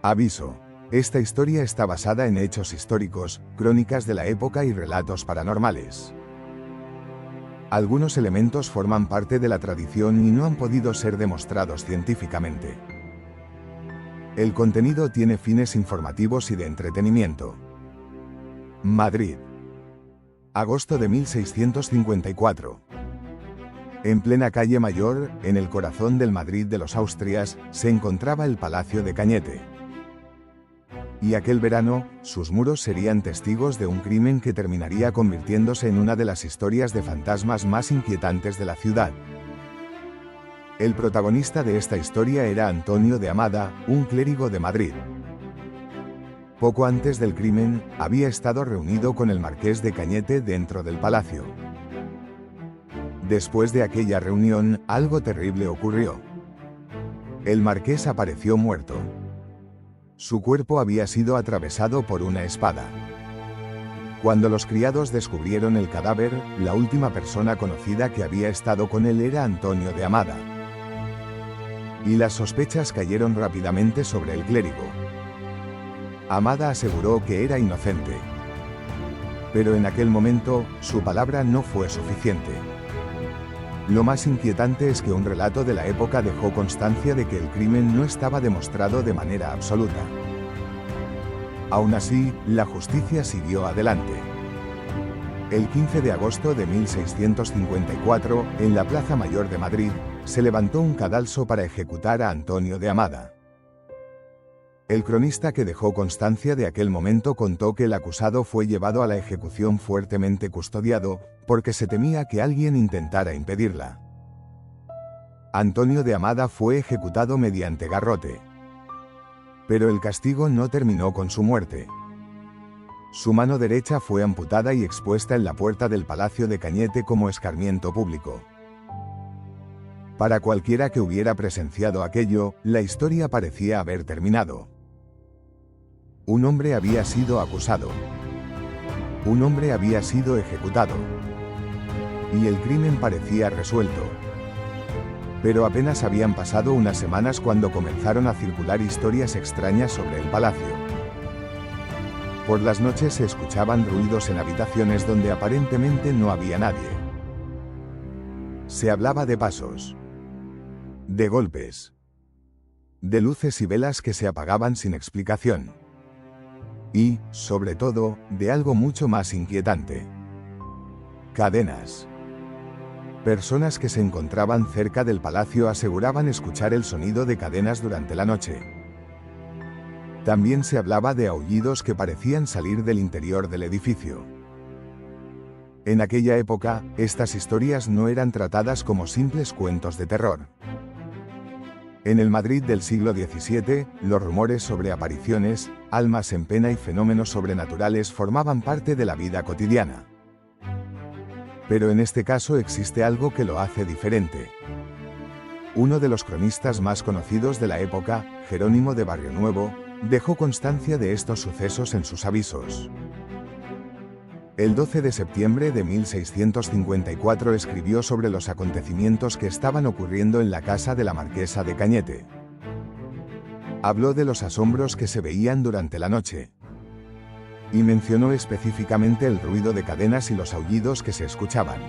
Aviso. Esta historia está basada en hechos históricos, crónicas de la época y relatos paranormales. Algunos elementos forman parte de la tradición y no han podido ser demostrados científicamente. El contenido tiene fines informativos y de entretenimiento. Madrid. Agosto de 1654. En plena calle Mayor, en el corazón del Madrid de los Austrias, se encontraba el Palacio de Cañete. Y aquel verano, sus muros serían testigos de un crimen que terminaría convirtiéndose en una de las historias de fantasmas más inquietantes de la ciudad. El protagonista de esta historia era Antonio de Amada, un clérigo de Madrid. Poco antes del crimen, había estado reunido con el marqués de Cañete dentro del palacio. Después de aquella reunión, algo terrible ocurrió. El marqués apareció muerto. Su cuerpo había sido atravesado por una espada. Cuando los criados descubrieron el cadáver, la última persona conocida que había estado con él era Antonio de Amada. Y las sospechas cayeron rápidamente sobre el clérigo. Amada aseguró que era inocente. Pero en aquel momento, su palabra no fue suficiente. Lo más inquietante es que un relato de la época dejó constancia de que el crimen no estaba demostrado de manera absoluta. Aún así, la justicia siguió adelante. El 15 de agosto de 1654, en la Plaza Mayor de Madrid, se levantó un cadalso para ejecutar a Antonio de Amada. El cronista que dejó constancia de aquel momento contó que el acusado fue llevado a la ejecución fuertemente custodiado, porque se temía que alguien intentara impedirla. Antonio de Amada fue ejecutado mediante garrote. Pero el castigo no terminó con su muerte. Su mano derecha fue amputada y expuesta en la puerta del Palacio de Cañete como escarmiento público. Para cualquiera que hubiera presenciado aquello, la historia parecía haber terminado. Un hombre había sido acusado. Un hombre había sido ejecutado. Y el crimen parecía resuelto. Pero apenas habían pasado unas semanas cuando comenzaron a circular historias extrañas sobre el palacio. Por las noches se escuchaban ruidos en habitaciones donde aparentemente no había nadie. Se hablaba de pasos, de golpes, de luces y velas que se apagaban sin explicación. Y, sobre todo, de algo mucho más inquietante. Cadenas. Personas que se encontraban cerca del palacio aseguraban escuchar el sonido de cadenas durante la noche. También se hablaba de aullidos que parecían salir del interior del edificio. En aquella época, estas historias no eran tratadas como simples cuentos de terror. En el Madrid del siglo XVII, los rumores sobre apariciones, almas en pena y fenómenos sobrenaturales formaban parte de la vida cotidiana. Pero en este caso existe algo que lo hace diferente. Uno de los cronistas más conocidos de la época, Jerónimo de Barrionuevo, dejó constancia de estos sucesos en sus avisos. El 12 de septiembre de 1654 escribió sobre los acontecimientos que estaban ocurriendo en la casa de la marquesa de Cañete. Habló de los asombros que se veían durante la noche. Y mencionó específicamente el ruido de cadenas y los aullidos que se escuchaban.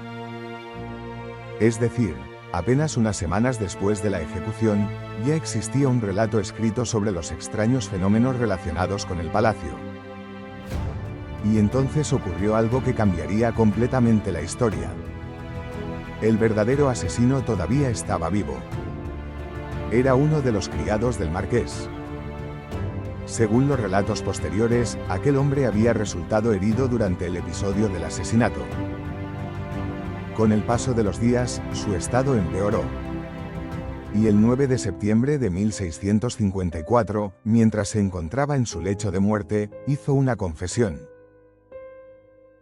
Es decir, apenas unas semanas después de la ejecución, ya existía un relato escrito sobre los extraños fenómenos relacionados con el palacio. Y entonces ocurrió algo que cambiaría completamente la historia. El verdadero asesino todavía estaba vivo. Era uno de los criados del marqués. Según los relatos posteriores, aquel hombre había resultado herido durante el episodio del asesinato. Con el paso de los días, su estado empeoró. Y el 9 de septiembre de 1654, mientras se encontraba en su lecho de muerte, hizo una confesión.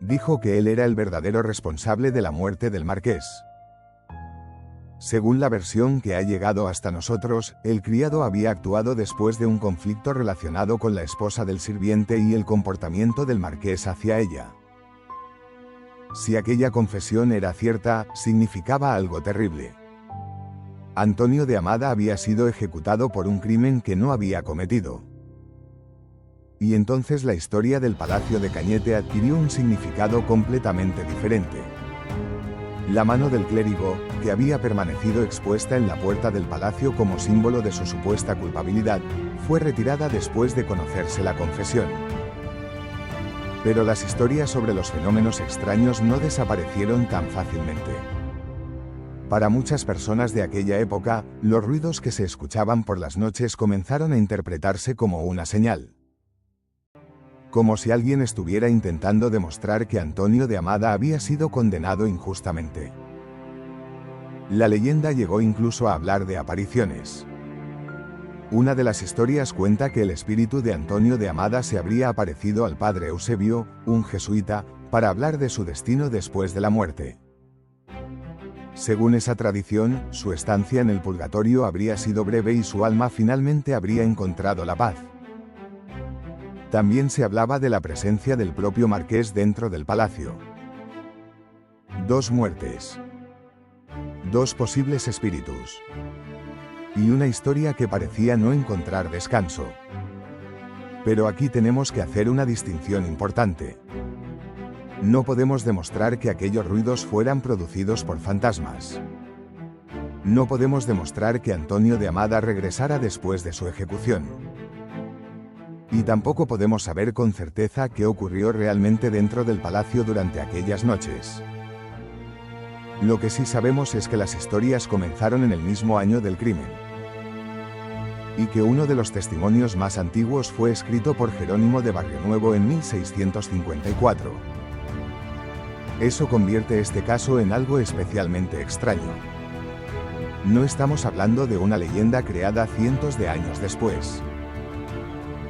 Dijo que él era el verdadero responsable de la muerte del marqués. Según la versión que ha llegado hasta nosotros, el criado había actuado después de un conflicto relacionado con la esposa del sirviente y el comportamiento del marqués hacia ella. Si aquella confesión era cierta, significaba algo terrible. Antonio de Amada había sido ejecutado por un crimen que no había cometido. Y entonces la historia del Palacio de Cañete adquirió un significado completamente diferente. La mano del clérigo, que había permanecido expuesta en la puerta del palacio como símbolo de su supuesta culpabilidad, fue retirada después de conocerse la confesión. Pero las historias sobre los fenómenos extraños no desaparecieron tan fácilmente. Para muchas personas de aquella época, los ruidos que se escuchaban por las noches comenzaron a interpretarse como una señal. Como si alguien estuviera intentando demostrar que Antonio de Amada había sido condenado injustamente. La leyenda llegó incluso a hablar de apariciones. Una de las historias cuenta que el espíritu de Antonio de Amada se habría aparecido al padre Eusebio, un jesuita, para hablar de su destino después de la muerte. Según esa tradición, su estancia en el purgatorio habría sido breve y su alma finalmente habría encontrado la paz. También se hablaba de la presencia del propio marqués dentro del palacio. 2 muertes. 2 posibles espíritus. Y una historia que parecía no encontrar descanso. Pero aquí tenemos que hacer una distinción importante. No podemos demostrar que aquellos ruidos fueran producidos por fantasmas. No podemos demostrar que Antonio de Amada regresara después de su ejecución. Y tampoco podemos saber con certeza qué ocurrió realmente dentro del palacio durante aquellas noches. Lo que sí sabemos es que las historias comenzaron en el mismo año del crimen. Y que uno de los testimonios más antiguos fue escrito por Jerónimo de Barrionuevo en 1654. Eso convierte este caso en algo especialmente extraño. No estamos hablando de una leyenda creada cientos de años después.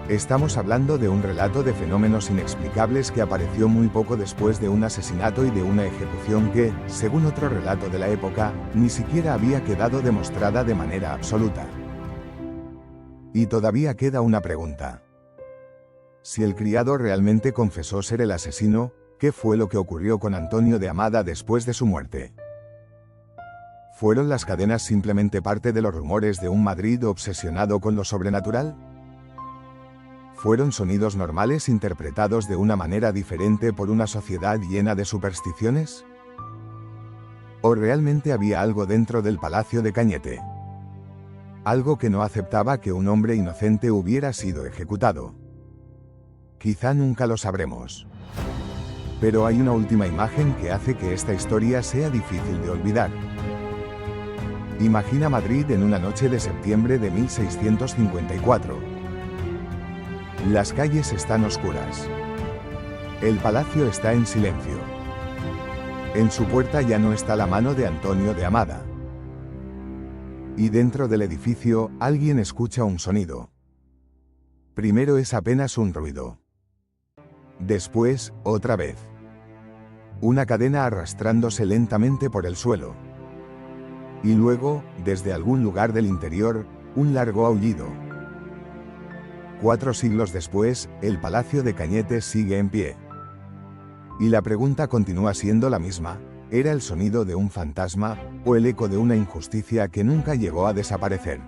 Estamos hablando de un relato de fenómenos inexplicables que apareció muy poco después de un asesinato y de una ejecución que, según otro relato de la época, ni siquiera había quedado demostrada de manera absoluta. Y todavía queda una pregunta. Si el criado realmente confesó ser el asesino, ¿qué fue lo que ocurrió con Antonio de Amada después de su muerte? ¿Fueron las cadenas simplemente parte de los rumores de un Madrid obsesionado con lo sobrenatural? ¿Fueron sonidos normales interpretados de una manera diferente por una sociedad llena de supersticiones? ¿O realmente había algo dentro del Palacio de Cañete? Algo que no aceptaba que un hombre inocente hubiera sido ejecutado. Quizá nunca lo sabremos. Pero hay una última imagen que hace que esta historia sea difícil de olvidar. Imagina Madrid en una noche de septiembre de 1654. Las calles están oscuras. El palacio está en silencio. En su puerta ya no está la mano de Antonio de Amada. Y dentro del edificio, alguien escucha un sonido. Primero es apenas un ruido. Después, otra vez. Una cadena arrastrándose lentamente por el suelo. Y luego, desde algún lugar del interior, un largo aullido. 4 siglos después, el Palacio de Cañete sigue en pie. Y la pregunta continúa siendo la misma: ¿era el sonido de un fantasma, o el eco de una injusticia que nunca llegó a desaparecer?